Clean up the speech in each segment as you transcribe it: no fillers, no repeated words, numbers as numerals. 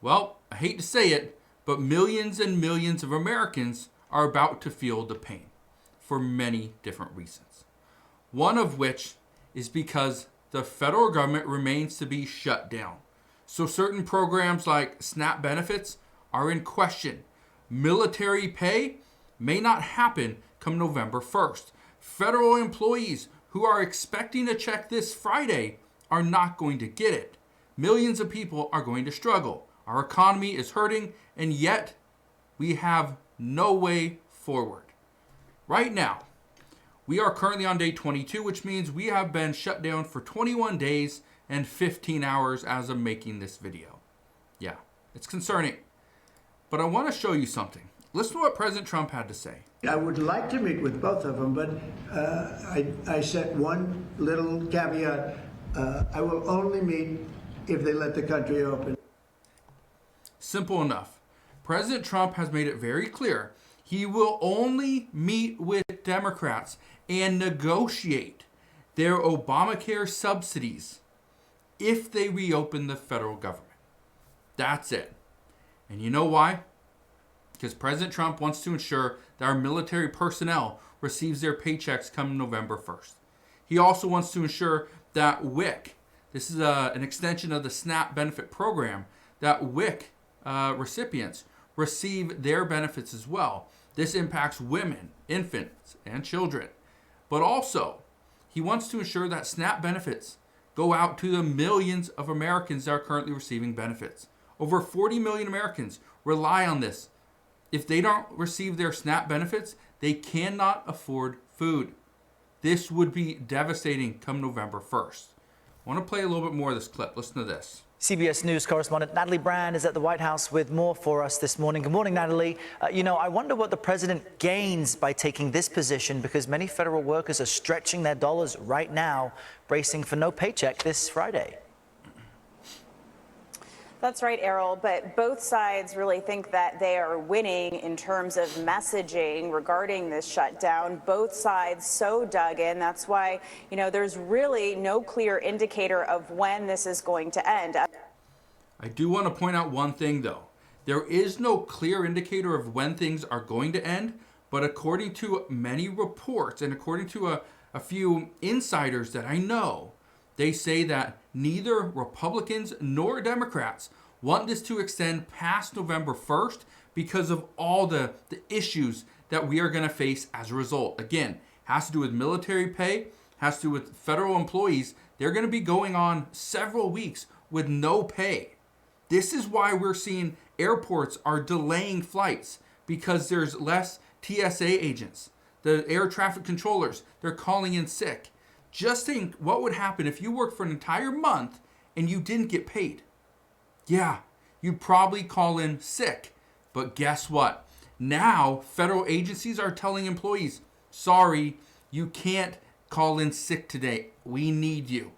Well, I hate to say it, but millions and millions of Americans are about to feel the pain for many different reasons. One of which is because the federal government remains to be shut down. So certain programs like SNAP benefits are in question. Military pay may not happen come November 1st. Federal employees who are expecting a check this Friday are not going to get it. Millions of people are going to struggle. Our economy is hurting, and yet we have no way forward. Right now, we are currently on day 22, which means we have been shut down for 21 days and 15 hours as of making this video. Yeah, it's concerning. But I want to show you something. Listen to what President Trump had to say. I would like to meet with both of them, but I set one little caveat. I will only meet if they let the country open. Simple enough. President Trump has made it very clear he will only meet with Democrats and negotiate their Obamacare subsidies if they reopen the federal government. That's it. And you know why? Because President Trump wants to ensure that our military personnel receives their paychecks come November 1st. He also wants to ensure that WIC, this is an extension of the SNAP benefit program, that WIC recipients receive their benefits as well. This impacts women, infants, and children. But also, he wants to ensure that SNAP benefits go out to the millions of Americans that are currently receiving benefits. Over 40 million Americans rely on this. If they don't receive their SNAP benefits, they cannot afford food. This would be devastating come November 1st. I want to play a little bit more of this clip. Listen to this. CBS News correspondent Natalie Brand is at the White House with more for us this morning. Good morning, Natalie. I wonder what the president gains by taking this position, because many federal workers are stretching their dollars right now, bracing for no paycheck this Friday. That's right, Errol, but both sides really think that they are winning in terms of messaging regarding this shutdown. Both sides so dug in. That's why, there's really no clear indicator of when this is going to end. I do want to point out one thing, though. There is no clear indicator of when things are going to end, but according to many reports and according to a few insiders that I know, they say that neither Republicans nor Democrats want this to extend past November 1st because of all the issues that we are going to face as a result. Again, has to do with military pay, has to do with federal employees. They're going to be going on several weeks with no pay. This is why we're seeing airports are delaying flights, because there's less TSA agents. The air traffic controllers, they're calling in sick. Just think what would happen if you worked for an entire month and you didn't get paid. Yeah, you'd probably call in sick. But guess what? Now, federal agencies are telling employees, sorry, you can't call in sick today. We need you.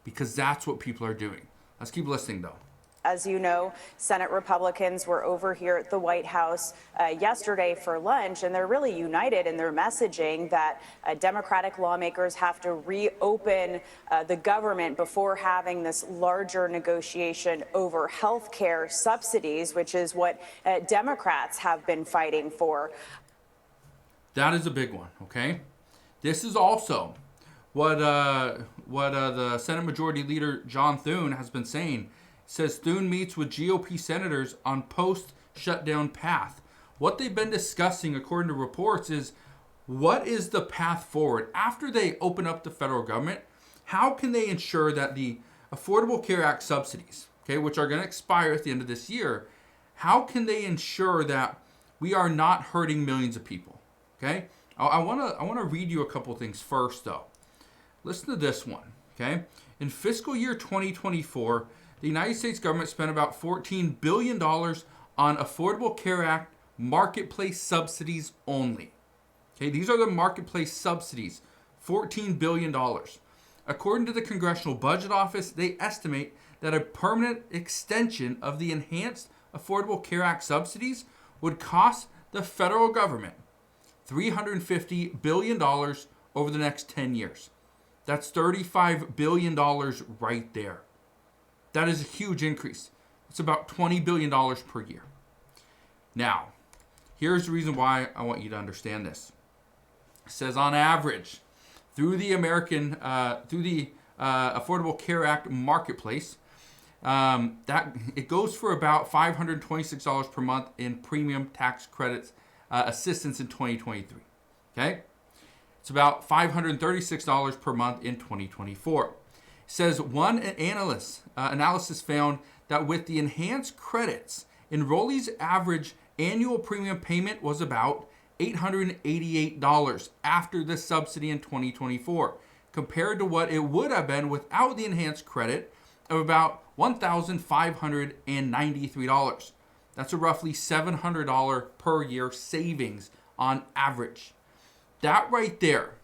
Because that's what people are doing. Let's keep listening, though. As you know, Senate Republicans were over here at the White House yesterday for lunch, and they're really united in their messaging that Democratic lawmakers have to reopen the government before having this larger negotiation over health care subsidies, which is what Democrats have been fighting for. That is a big one, okay? This is also what the Senate Majority Leader John Thune has been saying. Says Thune meets with GOP senators on post-shutdown path. What they've been discussing, according to reports, is what is the path forward after they open up the federal government? How can they ensure that the Affordable Care Act subsidies, okay, which are going to expire at the end of this year, how can they ensure that we are not hurting millions of people? Okay, I want to read you a couple things first, though. Listen to this one. Okay, in fiscal year 2024. The United States government spent about $14 billion on Affordable Care Act marketplace subsidies only. Okay, these are the marketplace subsidies, $14 billion. According to the Congressional Budget Office, they estimate that a permanent extension of the enhanced Affordable Care Act subsidies would cost the federal government $350 billion over the next 10 years. That's $35 billion right there. That is a huge increase. It's about $20 billion per year. Now, here's the reason why I want you to understand this. It says on average, through the Affordable Care Act marketplace, that it goes for about $526 per month in premium tax credits assistance in 2023. Okay, it's about $536 per month in 2024. It says one analysis found that with the enhanced credits, enrollees' average annual premium payment was about $888 after the subsidy in 2024, compared to what it would have been without the enhanced credit of about $1,593. That's a roughly $700 per year savings on average. That right there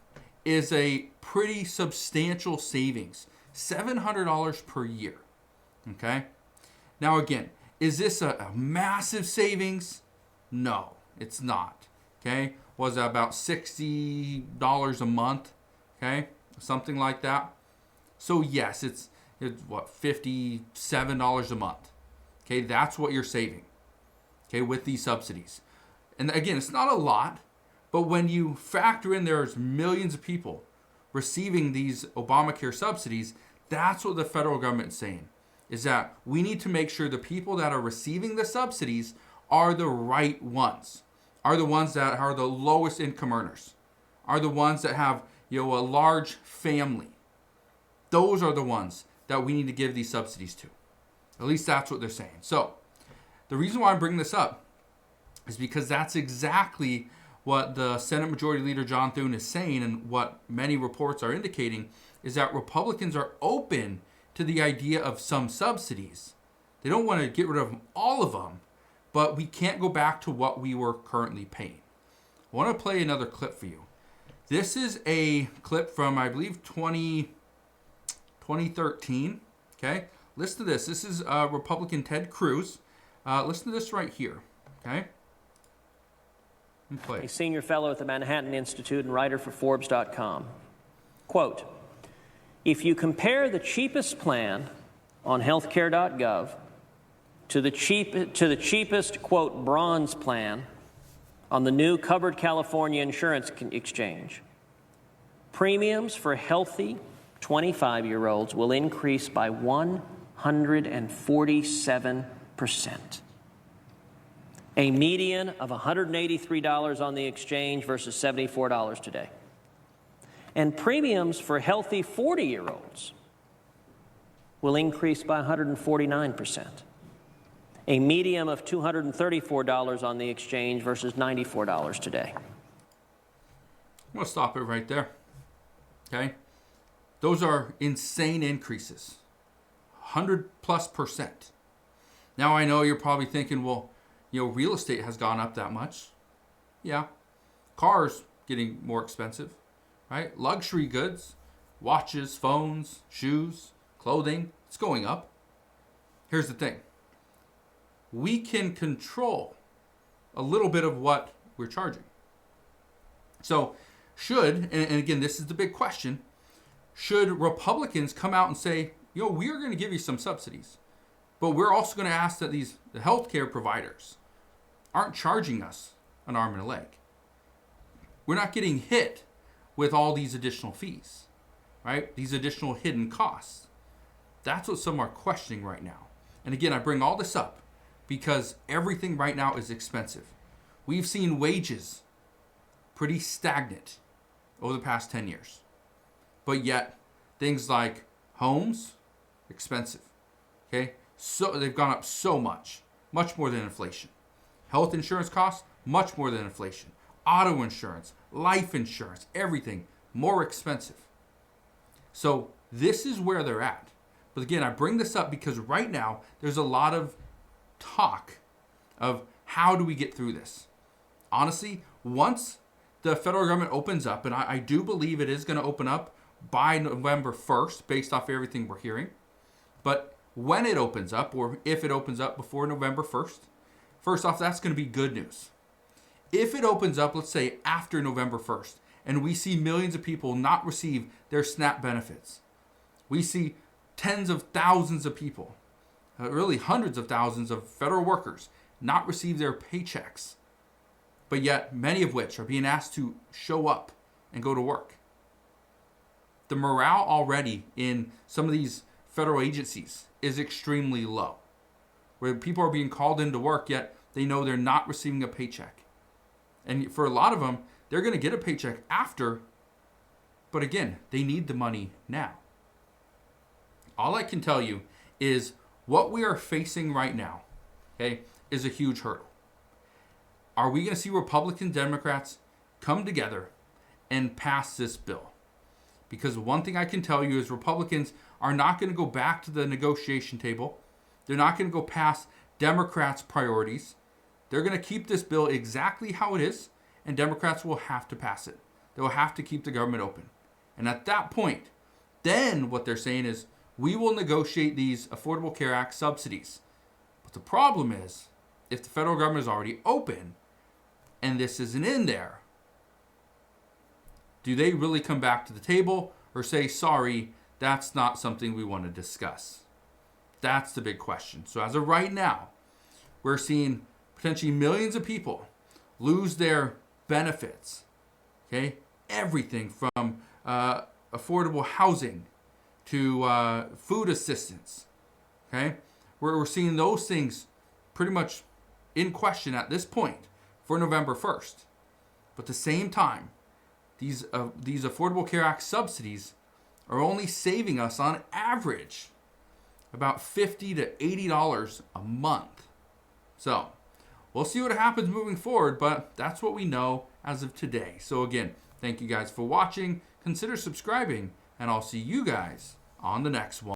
is a pretty substantial savings, $700 per year. Okay? Now again, is this a massive savings? No, it's not. Okay? Was that about $60 a month? Okay? Something like that. So yes, it's what, $57 a month. Okay, that's what you're saving. Okay, with these subsidies. And again, it's not a lot, but when you factor in there's millions of people receiving these Obamacare subsidies, that's what the federal government is saying, is that we need to make sure the people that are receiving the subsidies are the right ones, are the ones that are the lowest income earners, are the ones that have, a large family. Those are the ones that we need to give these subsidies to. At least that's what they're saying. So the reason why I'm bringing this up is because that's exactly what the Senate Majority Leader John Thune is saying, and what many reports are indicating is that Republicans are open to the idea of some subsidies. They don't want to get rid of all of them, but we can't go back to what we were currently paying. I want to play another clip for you. This is a clip from, I believe, 2013. Okay, listen to this. This is Republican Ted Cruz. Listen to this right here. Okay. A senior fellow at the Manhattan Institute and writer for Forbes.com. Quote, if you compare the cheapest plan on healthcare.gov to the cheapest, quote, bronze plan on the new covered California insurance exchange, premiums for healthy 25-year-olds will increase by 147%. A median of $183 on the exchange versus $74 today. And premiums for healthy 40-year-olds will increase by 149%. A median of $234 on the exchange versus $94 today. I'm going to stop it right there. Okay? Those are insane increases. 100+%. Now I know you're probably thinking, well, real estate has gone up that much. Yeah. Cars getting more expensive, right? Luxury goods, watches, phones, shoes, clothing, it's going up. Here's the thing. We can control a little bit of what we're charging. So and again, this is the big question, should Republicans come out and say, we are going to give you some subsidies, but we're also going to ask that the healthcare providers aren't charging us an arm and a leg. We're not getting hit with all these additional fees, right? These additional hidden costs. That's what some are questioning right now. And again, I bring all this up because everything right now is expensive. We've seen wages pretty stagnant over the past 10 years. But yet, things like homes, expensive. Okay? So they've gone up so much more than inflation. Health insurance costs, much more than inflation. Auto insurance, life insurance, everything more expensive. So this is where they're at. But again, I bring this up because right now there's a lot of talk of how do we get through this. Honestly, once the federal government opens up, and I do believe it is going to open up by November 1st based off everything we're hearing. But when it opens up, or if it opens up before November 1st, first off, that's going to be good news. If it opens up, let's say after November 1st, and we see millions of people not receive their SNAP benefits, we see tens of thousands of people really hundreds of thousands of federal workers not receive their paychecks, but yet many of which are being asked to show up and go to work. The morale already in some of these federal agencies is extremely low, where people are being called into work, yet they know they're not receiving a paycheck. And for a lot of them, they're going to get a paycheck after, but again, they need the money now. All I can tell you is what we are facing right now, okay, is a huge hurdle. Are we going to see Republicans, Democrats come together and pass this bill? Because one thing I can tell you is Republicans are not going to go back to the negotiation table. They're not going to go past Democrats' priorities. They're going to keep this bill exactly how it is, and Democrats will have to pass it. They will have to keep the government open. And at that point, then what they're saying is, we will negotiate these Affordable Care Act subsidies. But the problem is, if the federal government is already open, and this isn't in there, do they really come back to the table or say, sorry, that's not something we want to discuss? That's the big question. So as of right now, we're seeing potentially millions of people lose their benefits. Okay, everything from affordable housing to food assistance. Okay, we're seeing those things pretty much in question at this point for November 1st. But at the same time, these Affordable Care Act subsidies are only saving us on average about $50 to $80 a month. So we'll see what happens moving forward, but that's what we know as of today. So again, thank you guys for watching. Consider subscribing, and I'll see you guys on the next one.